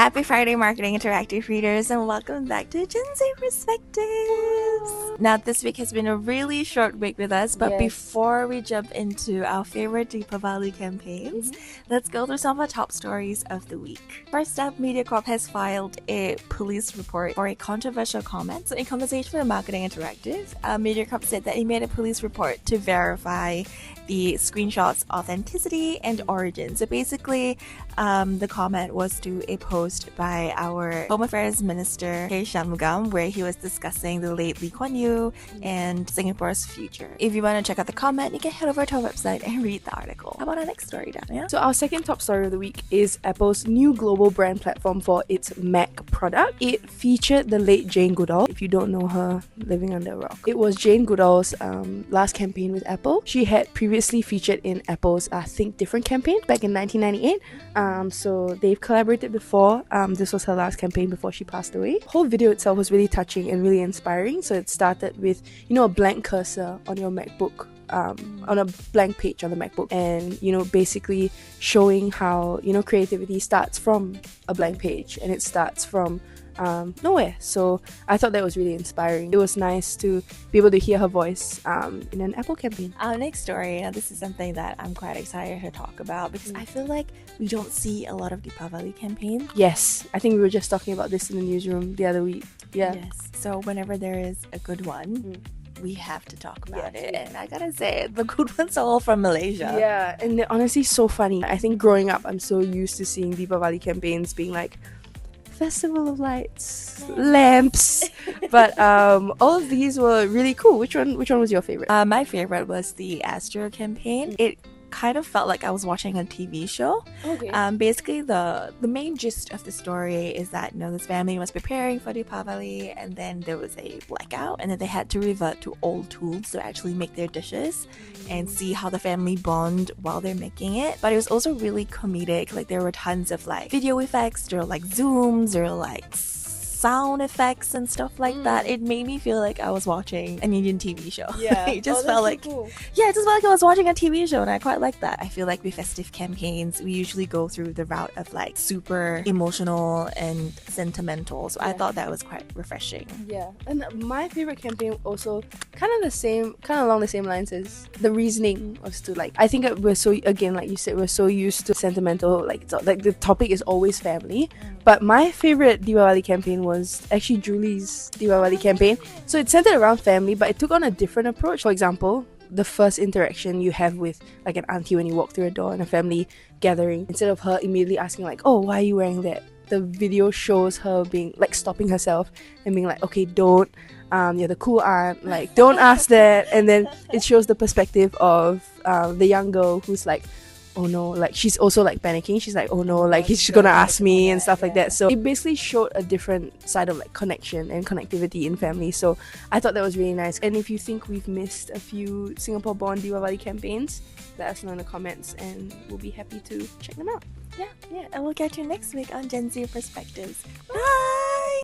Happy Friday, Marketing Interactive readers, and welcome back to Gen Z Perspectives. Now, this week has been a really short week with us, but before we jump into our favorite Deepavali campaigns, let's go through some of the top stories of the week. First up, MediaCorp has filed a police report for a controversial comment. So, in conversation with Marketing Interactive, MediaCorp said that it made a police report to verify the screenshots' authenticity and origin. So basically, the comment was to a post by our Home Affairs Minister, K. Shanmugam, where he was discussing the late Lee Kuan Yew and Singapore's future. If you want to check out the comment, you can head over to our website and read the article. How about our next story, Dania? So our second top story of the week is Apple's new global brand platform for its Mac product. It featured the late Jane Goodall. If you don't know her, living under a rock. It was Jane Goodall's last campaign with Apple. She had previously featured in Apple's Think Different campaign back in 1998. So they've collaborated before. This was her last campaign before she passed away. The whole video itself was really touching and really inspiring. So it started with, a blank cursor on your MacBook. On a blank page on the MacBook, and basically showing how creativity starts from a blank page and it starts from nowhere. So I thought that was really inspiring. It was nice to be able to hear her voice in an Apple campaign. Our next story, now this is something that I'm quite excited to talk about because I feel like we don't see a lot of Deepavali campaigns. Yes, I think we were just talking about this in the newsroom the other week. Yes. So whenever there is a good one, we have to talk about it. And I gotta say, the good ones are all from Malaysia. Yeah, and they're honestly so funny. I think growing up, I'm so used to seeing Deepavali campaigns being like Festival of Lights, lamps. But all of these were really cool. Which one was your favorite? My favorite was the Astro campaign. It kind of felt like I was watching a TV show. Okay. Basically, the main gist of the story is that this family was preparing for Deepavali, and then there was a blackout, and then they had to revert to old tools to actually make their dishes and see how the family bond while they're making it. But it was also really comedic. Like there were tons of video effects, there were zooms, there were sound effects and stuff like that. It made me feel like I was watching an Indian TV show. Yeah. It just felt like cool. Yeah, it just felt like I was watching a TV show, and I quite like that. I feel like with festive campaigns, we usually go through the route of super emotional and sentimental. So I thought that was quite refreshing. Yeah, and my favorite campaign also kind of along the same lines as the reasoning was to I think we're so, again, like you said, we're so used to sentimental, the topic is always family. But my favorite Deepavali campaign was actually Julie's Deepavali campaign. So it centered around family, but it took on a different approach. For example, the first interaction you have with an auntie when you walk through a door in a family gathering, instead of her immediately asking oh, why are you wearing that? The video shows her being stopping herself and being okay, don't, you're the cool aunt, don't ask that. And then it shows the perspective of the young girl who's oh no, she's also panicking. She's oh no, he's gonna ask me and stuff like that. So it basically showed a different side of connection and connectivity in family. So I thought that was really nice. And if you think we've missed a few Singapore-born Deepavali campaigns, let us know in the comments and we'll be happy to check them out. Yeah, and we'll catch you next week on Gen Z Perspectives. Bye!